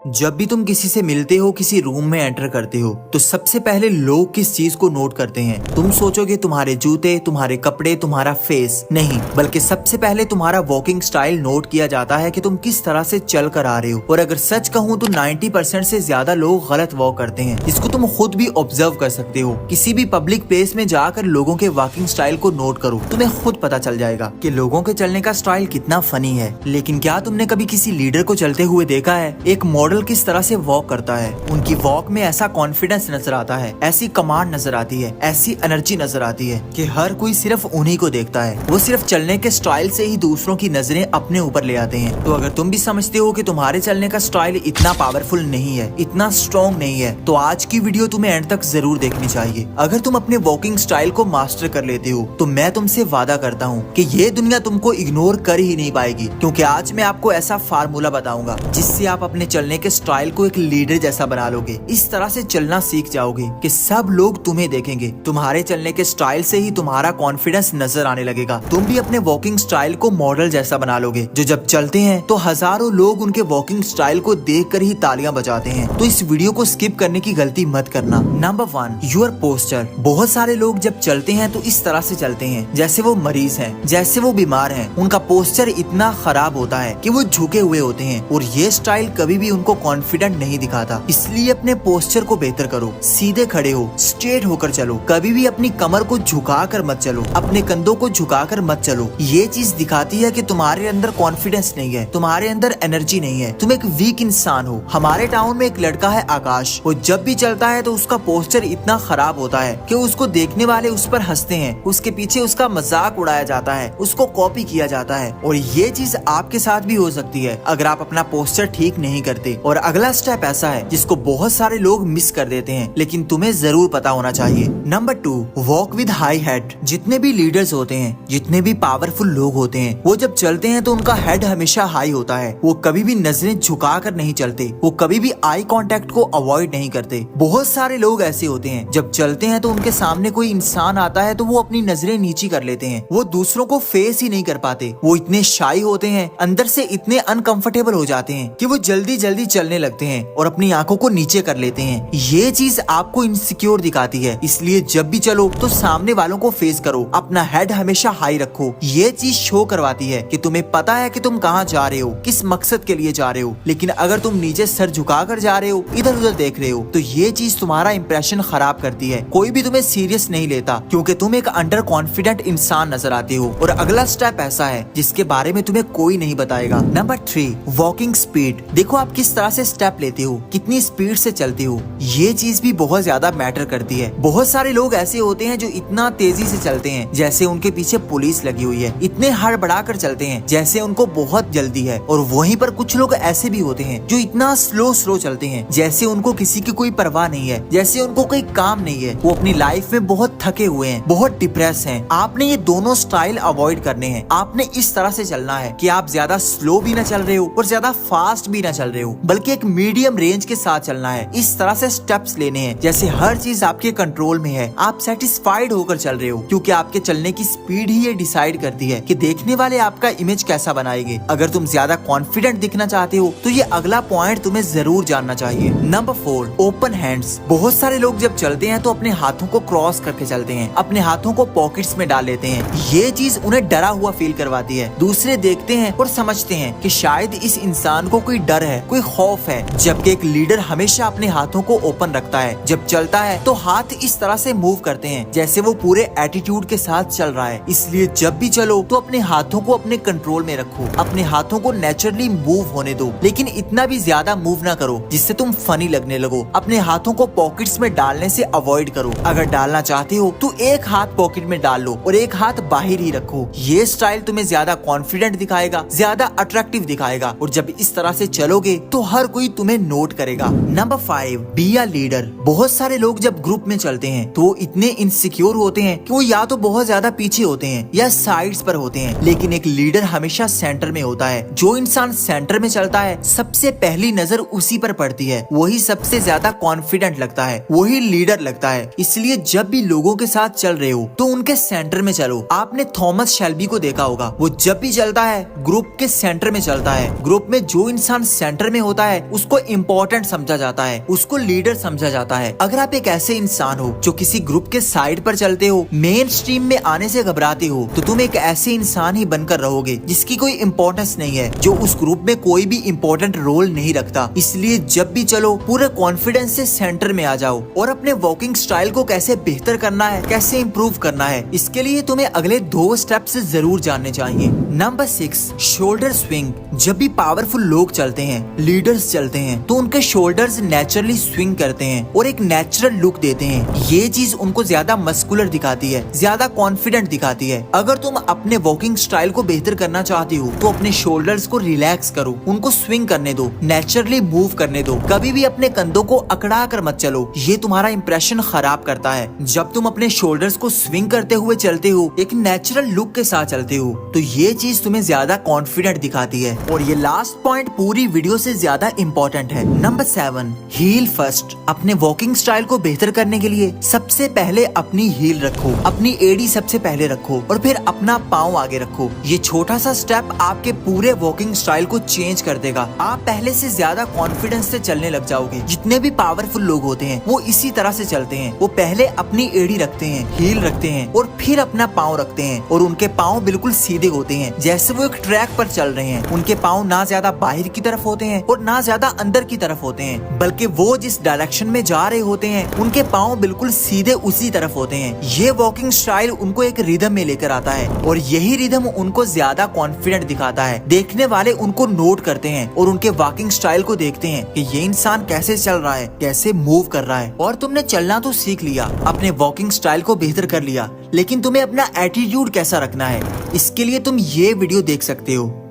जब भी तुम किसी से मिलते हो, किसी रूम में एंटर करते हो, तो सबसे पहले लोग किस चीज को नोट करते हैं? तुम सोचोगे तुम्हारे जूते, तुम्हारे कपड़े, तुम्हारा फेस नहीं, बल्कि सबसे पहले तुम्हारा वॉकिंग स्टाइल नोट किया जाता है कि तुम किस तरह से चल कर आ रहे हो। और अगर सच कहूँ तो 90% से ज्यादा लोग गलत वॉक करते हैं, जिसको तुम खुद भी ऑब्जर्व कर सकते हो। किसी भी पब्लिक प्लेस में जाकर लोगों के वॉकिंग स्टाइल को नोट करो, तुम्हें खुद पता चल जाएगा कि लोगों के चलने का स्टाइल कितना फनी है। लेकिन क्या तुमने कभी किसी लीडर को चलते हुए देखा है? एक मॉडल किस तरह से वॉक करता है, उनकी वॉक में ऐसा कॉन्फिडेंस नजर आता है, ऐसी कमांड नजर आती है, ऐसी एनर्जी नजर आती है कि हर कोई सिर्फ उन्हीं को देखता है। वो सिर्फ चलने के स्टाइल से ही दूसरों की नजरें अपने ऊपर ले आते हैं। तो अगर तुम भी समझते हो कि तुम्हारे चलने का स्टाइल इतना पावरफुल नहीं है, इतना स्ट्रॉन्ग नहीं है, तो आज की वीडियो तुम्हें एंड तक जरूर देखनी चाहिए। अगर तुम अपने वॉकिंग स्टाइल को मास्टर कर लेते हो तो मैं तुमसे वादा करता हूँ कि ये दुनिया तुमको इग्नोर कर ही नहीं पाएगी, क्योंकि आज मैं आपको ऐसा फार्मूला बताऊंगा जिससे आप अपने चलने के स्टाइल को एक लीडर जैसा बना लोगे। इस तरह से चलना सीख जाओगे कि सब लोग तुम्हें देखेंगे। तुम्हारे चलने के स्टाइल से ही तुम्हारा कॉन्फिडेंस नजर आने लगेगा। तुम भी अपने वॉकिंग स्टाइल को मॉडल जैसा बना लोगे, जो जब चलते हैं तो हजारों लोग उनके वॉकिंग स्टाइल को देखकर ही तालियां बजाते हैं। तो इस वीडियो को स्किप करने की गलती मत करना। Number 1, your posture. बहुत सारे लोग जब चलते हैं तो इस तरह से चलते हैं जैसे वो मरीज हैं, जैसे वो बीमार हैं। उनका पोस्चर इतना खराब होता है कि वो झुके हुए होते हैं, और ये स्टाइल कभी भी उनको कॉन्फिडेंट नहीं दिखाता। इसलिए अपने पोस्चर को बेहतर करो, सीधे खड़े हो, स्ट्रेट होकर चलो। कभी भी अपनी कमर को झुकाकर मत चलो, अपने कंधों को झुकाकर मत चलो। ये चीज दिखाती है कि तुम्हारे अंदर कॉन्फिडेंस नहीं है, तुम्हारे अंदर एनर्जी नहीं है, तुम एक वीक इंसान हो। हमारे टाउन में एक लड़का है आकाश, वो जब भी चलता है तो उसका पोस्चर इतना खराब होता है कि उसको देखने वाले उस पर हंसते हैं, उसके पीछे उसका मजाक उड़ाया जाता है, उसको कॉपी किया जाता है। और ये चीज आपके साथ भी हो सकती है अगर आप अपना पोस्चर ठीक नहीं करते। और अगला स्टेप ऐसा है जिसको बहुत सारे लोग मिस कर देते हैं, लेकिन तुम्हें जरूर पता होना चाहिए। Number 2, walk with high head. जितने भी लीडर्स होते हैं, जितने भी पावरफुल लोग होते हैं, वो जब चलते हैं तो उनका हेड हमेशा हाई होता है। वो कभी भी नजरें झुका कर नहीं चलते, वो कभी भी आई कांटेक्ट को अवॉइड नहीं करते। बहुत सारे लोग ऐसे होते हैं जब चलते हैं तो उनके सामने कोई इंसान आता है तो वो अपनी नजरें नीची कर लेते हैं, वो दूसरों को फेस ही नहीं कर पाते। वो इतने शाई होते हैं, अंदर से इतने अनकंफर्टेबल हो जाते हैं कि वो जल्दी जल्दी चलने लगते हैं और अपनी आंखों को नीचे कर लेते हैं। ये चीज आपको इनसिक्योर दिखाती है। इसलिए जब भी चलो तो सामने वालों को फेस करो, अपना हेड हमेशा हाई रखो। ये चीज शो करवाती है कि तुम्हें पता है कि तुम कहाँ जा रहे हो, किस मकसद के लिए जा रहे हो। लेकिन अगर तुम नीचे सर झुका कर जा रहे हो, इधर उधर देख रहे हो, तो ये चीज तुम्हारा इंप्रेशन खराब करती है। कोई भी तुम्हें सीरियस नहीं लेता, क्योंकि तुम एक अंडर कॉन्फिडेंट इंसान नजर आते हो। और अगला स्टेप ऐसा है जिसके बारे में तुम्हें कोई नहीं बताएगा। Number 3, walking speed. देखो आप किस तरह से स्टेप लेते हो, कितनी स्पीड से चलते हो, ये चीज भी बहुत ज्यादा मैटर करती है। बहुत सारे लोग ऐसे होते हैं जो इतना तेजी से चलते हैं जैसे उनके पीछे पुलिस लगी हुई है, इतने हड़बड़ा कर चलते हैं जैसे उनको बहुत जल्दी है। और वहीं पर कुछ लोग ऐसे भी होते हैं जो इतना स्लो स्लो चलते हैं जैसे उनको किसी की कोई परवाह नहीं है, जैसे उनको कोई काम नहीं है। वो अपनी लाइफ में बहुत थके हुए हैं, बहुत डिप्रेस हैं। आपने ये दोनों स्टाइल अवॉइड करने हैं। आपने इस तरह से चलना है कि आप ज्यादा स्लो भी ना चल रहे हो और ज्यादा फास्ट भी ना चल रहे हो, बल्कि एक मीडियम रेंज के साथ चलना है। इस तरह से स्टेप्स लेने हैं जैसे हर चीज आपके कंट्रोल में है, आप सेटिस्फाइड होकर चल रहे हो, क्योंकि आपके चलने की स्पीड ही ये डिसाइड करती है कि देखने वाले आपका इमेज कैसा बनाएंगे। अगर तुम ज्यादा कॉन्फिडेंट दिखना चाहते हो तो ये अगला पॉइंट तुम्हें जरूर जानना चाहिए। Number 4, open hands. बहुत सारे लोग जब चलते हैं तो अपने हाथों को क्रॉस करके चलते हैं, अपने हाथों को पॉकेट्स में डाल लेते हैं। ये चीज उन्हें डरा हुआ फील करवाती है। दूसरे देखते हैं और समझते हैं कि शायद इस इंसान को कोई डर है, कोई खौफ है, जबकि एक लीडर हमेशा अपने हाथों को ओपन रखता है। जब चलता है तो हाथ इस तरह से मूव करते हैं जैसे वो पूरे एटीट्यूड के साथ चल रहा है। इसलिए जब भी चलो तो अपने हाथों को अपने कंट्रोल में रखो, अपने हाथों को नेचुरली मूव होने दो, लेकिन इतना भी ज्यादा मूव ना करो जिससे तुम फनी लगने लगो। अपने हाथों को पॉकेट्स में डालने से अवॉइड करो। अगर डालना चाहते हो तो एक हाथ पॉकेट में डाल लो और एक हाथ बाहर ही रखो। ये स्टाइल तुम्हें ज्यादा कॉन्फिडेंट दिखाएगा, ज्यादा अट्रैक्टिव दिखाएगा, और जब इस तरह से चलोगे तो हर कोई तुम्हें नोट करेगा। Number 5, be a leader. बहुत सारे लोग जब ग्रुप में चलते हैं तो वो इतने इनसिक्योर होते हैं कि वो या तो बहुत ज्यादा पीछे होते हैं या साइड्स पर होते हैं, लेकिन एक लीडर हमेशा सेंटर में होता है। जो इंसान सेंटर में चलता है सबसे पहली नजर उसी पर पड़ती है, वही सबसे ज्यादा कॉन्फिडेंट लगता है, वही लीडर लगता है। इसलिए जब भी लोगों के साथ चल रहे हो तो उनके सेंटर में चलो। आपने थॉमस शेल्बी को देखा होगा, वो जब भी चलता है ग्रुप के सेंटर में चलता है। ग्रुप में जो इंसान सेंटर में होता होता है उसको इम्पोर्टेंट समझा जाता है, उसको लीडर समझा जाता है। अगर आप एक ऐसे इंसान हो जो किसी ग्रुप के साइड पर चलते हो, मेन स्ट्रीम में आने से घबराते हो, तो तुम एक ऐसे इंसान ही बनकर रहोगे जिसकी कोई इम्पोर्टेंस नहीं है, जो उस ग्रुप में कोई भी इम्पोर्टेंट रोल नहीं रखता। इसलिए जब भी चलो पूरे कॉन्फिडेंस से सेंटर में आ जाओ और अपने वॉकिंग स्टाइल को कैसे बेहतर करना है, कैसे इम्प्रूव करना है, इसके लिए तुम्हें अगले 2 स्टेप्स जरूर जानने चाहिए। Number 6, shoulder swing. जब भी पावरफुल लोग चलते हैं, लीडर्स चलते हैं, तो उनके शोल्डर्स नेचुरली स्विंग करते हैं और एक नेचुरल लुक देते हैं। ये चीज उनको ज्यादा मस्कुलर दिखाती है, ज्यादा कॉन्फिडेंट दिखाती है। अगर तुम अपने वॉकिंग स्टाइल को बेहतर करना चाहती हो तो अपने शोल्डर्स को रिलैक्स करो, उनको स्विंग करने दो, नेचुरली मूव करने दो। कभी भी अपने कंधों को अकड़ा कर मत चलो, ये तुम्हारा इंप्रेशन खराब करता है। जब तुम अपने शोल्डर्स को स्विंग करते हुए चलते हो, एक नेचुरल लुक के साथ चलते हो, तो ये चीज तुम्हें ज्यादा कॉन्फिडेंट दिखाती है। और ये लास्ट पॉइंट पूरी वीडियो से ज्यादा इम्पोर्टेंट है। Number 7, heel first. अपने वॉकिंग स्टाइल को बेहतर करने के लिए सबसे पहले अपनी हील रखो, अपनी एड़ी सबसे पहले रखो और फिर अपना पाँव आगे रखो। ये छोटा सा स्टेप आपके पूरे वॉकिंग स्टाइल को चेंज कर देगा। आप पहले से ज्यादा कॉन्फिडेंस से चलने लग जाओगे। जितने भी पावरफुल लोग होते हैं वो इसी तरह से चलते हैं। वो पहले अपनी एड़ी रखते हैं, हील रखते हैं और फिर अपना पाँव रखते हैं और उनके पाँव बिल्कुल सीधे होते हैं, जैसे वो एक ट्रैक पर चल रहे हैं। उनके पाँव ना ज्यादा बाहर की तरफ होते हैं और ना ज्यादा अंदर की तरफ होते हैं, बल्कि वो जिस डायरेक्शन में जा रहे होते हैं उनके पाँव बिल्कुल सीधे उसी तरफ होते हैं। ये वॉकिंग स्टाइल उनको एक रिदम में लेकर आता है और यही रिदम उनको ज्यादा कॉन्फिडेंट दिखाता है। देखने वाले उनको नोट करते हैं और उनके वॉकिंग स्टाइल को देखते हैं कि ये इंसान कैसे चल रहा है, कैसे मूव कर रहा है। और तुमने चलना तो सीख लिया, अपने वॉकिंग स्टाइल को बेहतर कर लिया, लेकिन तुम्हें अपना एटीट्यूड कैसा रखना है, इसके लिए तुम ये वीडियो देख सकते हो।